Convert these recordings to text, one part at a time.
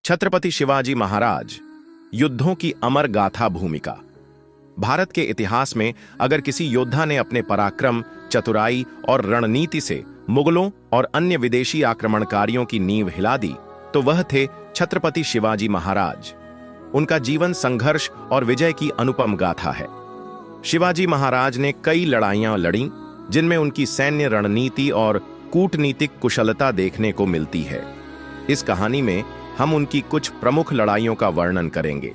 छत्रपति शिवाजी महाराज, युद्धों की अमर गाथा भूमिका। भारत के इतिहास में अगर किसी योद्धा ने अपने पराक्रम, चतुराई और रणनीति से मुगलों और अन्य विदेशी आक्रमणकारियों की नींव हिला दी, तो वह थे छत्रपति शिवाजी महाराज। उनका जीवन संघर्ष और विजय की अनुपम गाथा है। शिवाजी महाराज ने कई लड़ाइयां लड़ी, जिनमें उनकी सैन्य रणनीति और कूटनीतिक कुशलता देखने को मिलती है। इस कहानी में हम उनकी कुछ प्रमुख लड़ाइयों का वर्णन करेंगे।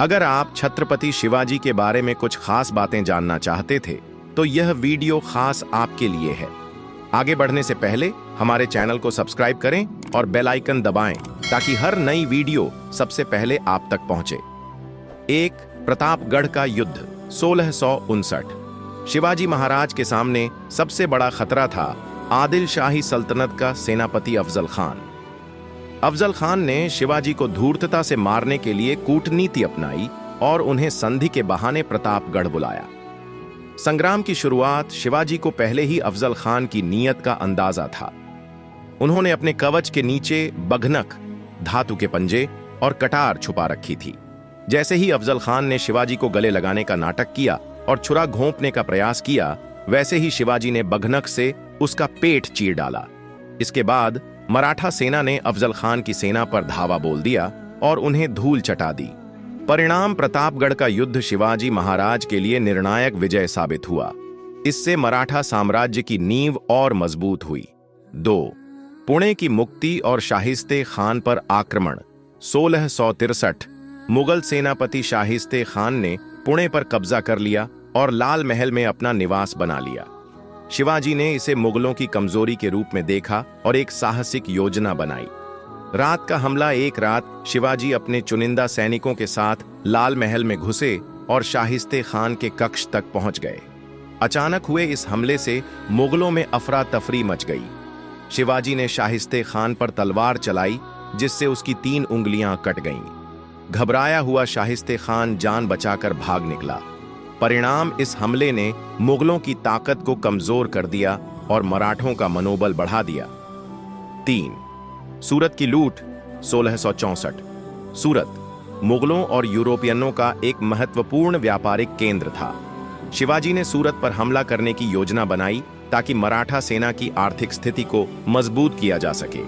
अगर आप छत्रपति शिवाजी के बारे में कुछ खास बातें जानना चाहते थे, तो यह वीडियो खास आपके लिए है। आगे बढ़ने से पहले हमारे चैनल को सब्सक्राइब करें और बेल आइकन दबाएं, ताकि हर नई वीडियो सबसे पहले आप तक पहुंचे। 1. प्रतापगढ़ का युद्ध 1659। शिवाजी महाराज के सामने सबसे बड़ा खतरा था आदिल शाही सल्तनत का सेनापति अफजल खान। अफजल खान ने शिवाजी को धूर्तता से मारने के लिए कूटनीति अपनाई और उन्हें संधि के बहाने प्रतापगढ़ बुलाया। संग्राम की शुरुआत शिवाजी को पहले ही अफजल खान की नीयत का अंदाजा था। उन्होंने अपने कवच के नीचे बघनक, धातु के पंजे और कटार छुपा रखी थी। जैसे ही अफजल खान ने शिवाजी को गले लगाने का नाटक किया और छुरा घोंपने का प्रयास किया, वैसे ही शिवाजी ने बघनक से उसका पेट चीर डाला। इसके बाद मराठा सेना ने अफजल खान की सेना पर धावा बोल दिया और उन्हें धूल चटा दी। परिणाम प्रतापगढ़ का युद्ध शिवाजी महाराज के लिए निर्णायक विजय साबित हुआ। इससे मराठा साम्राज्य की नींव और मजबूत हुई। 2. पुणे की मुक्ति और शाहिस्ते खान पर आक्रमण 1663। मुगल सेनापति शाहिस्ते खान ने पुणे पर कब्जा कर लिया और लाल महल में अपना निवास बना लिया। शिवाजी ने इसे मुगलों की कमजोरी के रूप में देखा और एक साहसिक योजना बनाई। रात का हमला। एक रात शिवाजी अपने चुनिंदा सैनिकों के साथ लाल महल में घुसे और शाहिस्ते खान के कक्ष तक पहुंच गए। अचानक हुए इस हमले से मुगलों में अफरा तफरी मच गई। शिवाजी ने शाहिस्ते खान पर तलवार चलाई, जिससे उसकी 3 उंगलियां कट गईं। घबराया हुआ शाहिस्ते खान जान बचाकर भाग निकला। परिणाम इस हमले ने मुगलों की ताकत को कमजोर कर दिया और मराठों का मनोबल बढ़ा दिया। 3. सूरत की लूट 1664। सूरत मुगलों और यूरोपियनों का एक महत्वपूर्ण व्यापारिक केंद्र था। शिवाजी ने सूरत पर हमला करने की योजना बनाई ताकि मराठा सेना की आर्थिक स्थिति को मजबूत किया जा सके।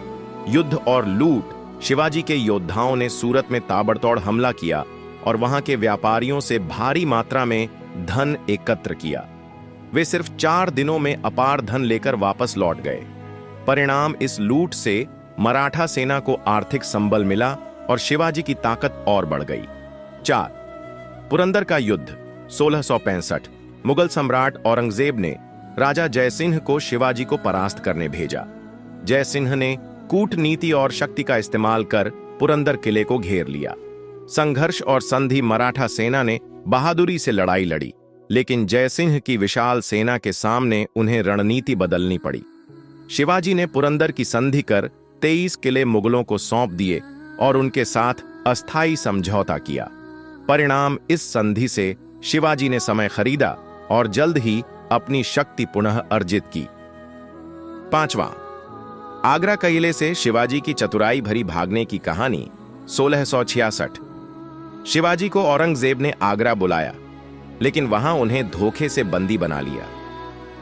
युद्ध और लूट। शिवाजी के योद्धाओं ने सूरत में ताबड़तोड़ हमला किया और वहां के व्यापारियों से भारी मात्रा में धन एकत्र किया। वे सिर्फ 4 दिनों में अपार धन लेकर वापस लौट गए। परिणाम इस लूट से मराठा सेना को आर्थिक संबल मिला और शिवाजी की ताकत और बढ़ गई। 4. पुरंदर का युद्ध 1665। मुगल सम्राट औरंगजेब ने राजा जयसिंह को शिवाजी को परास्त करने भेजा। जयसिंह ने कूटनीति और शक्ति का इस्तेमाल कर पुरंदर किले को घेर लिया। संघर्ष और संधि। मराठा सेना ने बहादुरी से लड़ाई लड़ी, लेकिन जयसिंह की विशाल सेना के सामने उन्हें रणनीति बदलनी पड़ी। शिवाजी ने पुरंदर की संधि कर 23 किले मुगलों को सौंप दिए और उनके साथ अस्थायी समझौता किया। परिणाम इस संधि से शिवाजी ने समय खरीदा और जल्द ही अपनी शक्ति पुनः अर्जित की। 5वां आगरा किले से शिवाजी की चतुराई भरी भागने की कहानी 1666। शिवाजी को औरंगजेब ने आगरा बुलाया, लेकिन वहां उन्हें धोखे से बंदी बना लिया।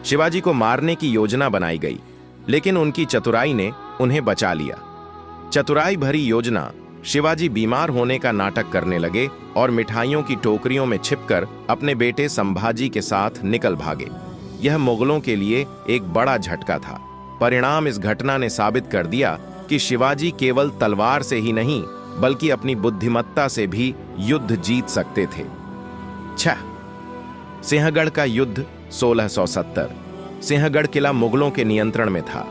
शिवाजी को मारने की योजना बनाई गई, लेकिन उनकी चतुराई ने उन्हें बचा लिया। चतुराई भरी योजना। शिवाजी बीमार होने का नाटक करने लगे और मिठाइयों की टोकरियों में छिपकर अपने बेटे संभाजी के साथ निकल भागे। यह मुगलों के लिए एक बड़ा झटका था। परिणाम इस घटना ने साबित कर दिया कि शिवाजी केवल तलवार से ही नहीं, बल्कि अपनी बुद्धिमत्ता से भी युद्ध जीत सकते थे। 6. सिंहगढ़ का युद्ध 1670। सिंहगढ़ किला मुगलों के नियंत्रण में था,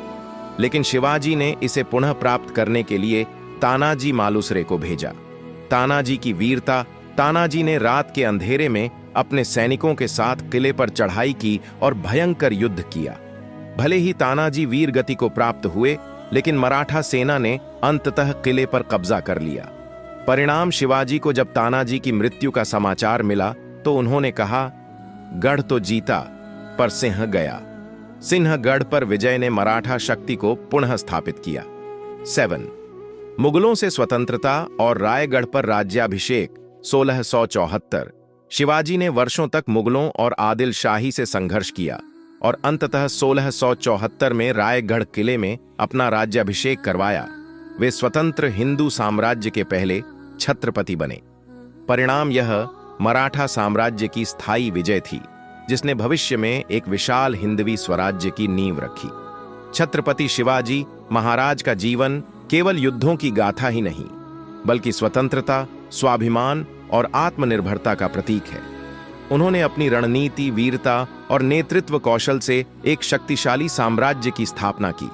लेकिन शिवाजी ने इसे पुनः प्राप्त करने के लिए तानाजी मालुसरे को भेजा। तानाजी की वीरता। तानाजी ने रात के अंधेरे में अपने सैनिकों के साथ किले पर चढ़ाई की और भयंकर युद्ध किया। भले ही तानाजी वीर गति को प्राप्त हुए, लेकिन मराठा सेना ने अंततः किले पर कब्जा कर लिया। परिणाम शिवाजी को जब तानाजी की मृत्यु का समाचार मिला, तो उन्होंने कहा, गढ़ तो जीता पर सिंह गया। सिंहगढ़ पर विजय ने मराठा शक्ति को पुनः स्थापित किया। 7. मुगलों से स्वतंत्रता और रायगढ़ पर राज्याभिषेक 1674। शिवाजी ने वर्षों तक मुगलों और आदिल शाही से संघर्ष किया और अंततः 1674 में रायगढ़ किले में अपना राज्याभिषेक करवाया। वे स्वतंत्र हिंदू साम्राज्य के पहले छत्रपति बने। परिणाम यह मराठा साम्राज्य की स्थायी विजय थी, जिसने भविष्य में एक विशाल हिंदवी स्वराज्य की नींव रखी। छत्रपति शिवाजी महाराज का जीवन केवल युद्धों की गाथा ही नहीं, बल्कि स्वतंत्रता, स्वाभिमान और आत्मनिर्भरता का प्रतीक है। उन्होंने अपनी रणनीति, वीरता और नेतृत्व कौशल से एक शक्तिशाली साम्राज्य की स्थापना की।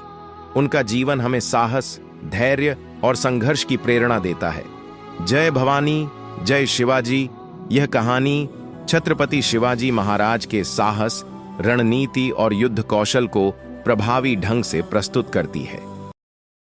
उनका जीवन हमें साहस, धैर्य और संघर्ष की प्रेरणा देता है। जय भवानी, जय शिवाजी। यह कहानी छत्रपति शिवाजी महाराज के साहस, रणनीति और युद्ध कौशल को प्रभावी ढंग से प्रस्तुत करती है।